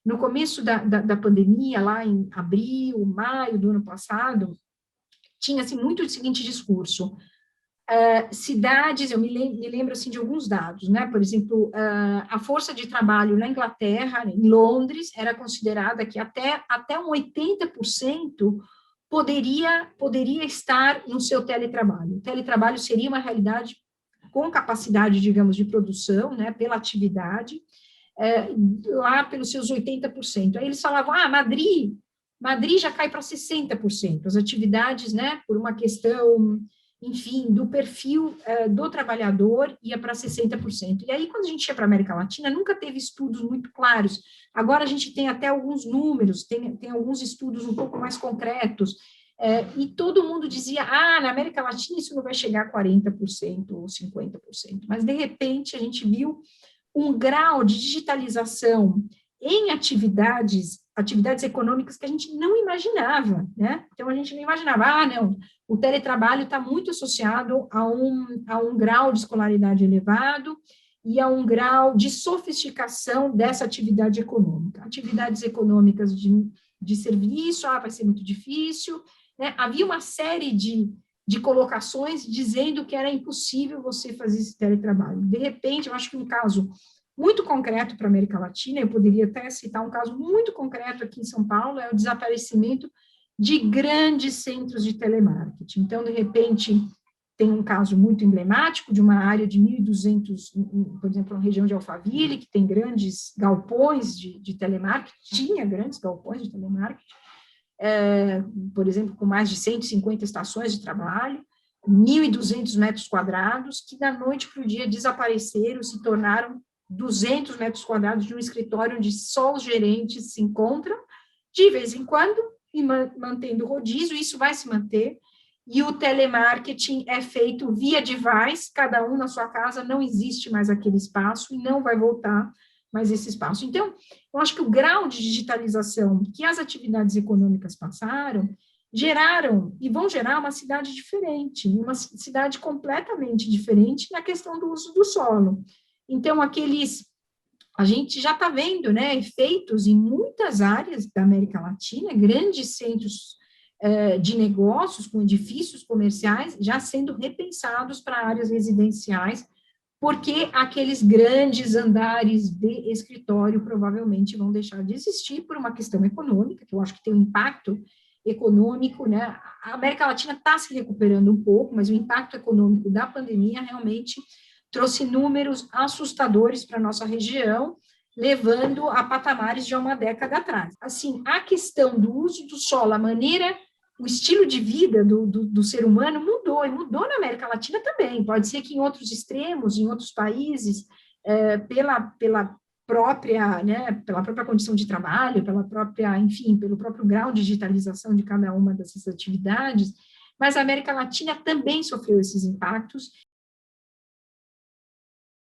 no começo da pandemia, lá em abril, maio do ano passado, tinha assim, muito o seguinte discurso. Cidades, eu me lembro assim, de alguns dados, né? Por exemplo, a força de trabalho na Inglaterra, em Londres, era considerada que até um 80% poderia estar no seu teletrabalho. O teletrabalho seria uma realidade com capacidade, digamos, de produção, né, pela atividade, lá pelos seus 80%. Aí eles falavam, Madrid já cai para 60%, as atividades, né, por uma questão, enfim, do perfil do trabalhador, ia para 60%. E aí, quando a gente ia para a América Latina, nunca teve estudos muito claros. Agora a gente tem até alguns números, tem alguns estudos um pouco mais concretos, e todo mundo dizia, na América Latina isso não vai chegar a 40% ou 50%, mas de repente a gente viu um grau de digitalização em atividades econômicas que a gente não imaginava, né? Então a gente não imaginava, não, o teletrabalho está muito associado a um grau de escolaridade elevado e a um grau de sofisticação dessa atividade econômica. Atividades econômicas de serviço, vai ser muito difícil, né? Havia uma série de colocações dizendo que era impossível você fazer esse teletrabalho. De repente, eu acho que um caso muito concreto para a América Latina, eu poderia até citar um caso muito concreto aqui em São Paulo, é o desaparecimento de grandes centros de telemarketing. Então, de repente, tem um caso muito emblemático de uma área de 1.200, por exemplo, na região de Alphaville, que tem grandes galpões de telemarketing, tinha grandes galpões de telemarketing, por exemplo, com mais de 150 estações de trabalho, 1.200 metros quadrados, que da noite para o dia desapareceram, se tornaram 200 metros quadrados de um escritório onde só os gerentes se encontram, de vez em quando, e mantendo o rodízio, isso vai se manter, e o telemarketing é feito via device, cada um na sua casa, não existe mais aquele espaço, e não vai voltar mais esse espaço. Então, eu acho que o grau de digitalização que as atividades econômicas passaram, geraram e vão gerar uma cidade diferente, uma cidade completamente diferente na questão do uso do solo. Então, a gente já está vendo, né, efeitos em muitas áreas da América Latina, grandes centros de negócios com edifícios comerciais já sendo repensados para áreas residenciais, porque aqueles grandes andares de escritório provavelmente vão deixar de existir por uma questão econômica, que eu acho que tem um impacto econômico, né? A América Latina está se recuperando um pouco, mas o impacto econômico da pandemia realmente trouxe números assustadores para a nossa região, levando a patamares de uma década atrás. Assim, a questão do uso do solo, o estilo de vida do ser humano mudou, e mudou na América Latina também. Pode ser que em outros extremos, em outros países, pela própria condição de trabalho, pelo próprio grau de digitalização de cada uma dessas atividades, mas a América Latina também sofreu esses impactos,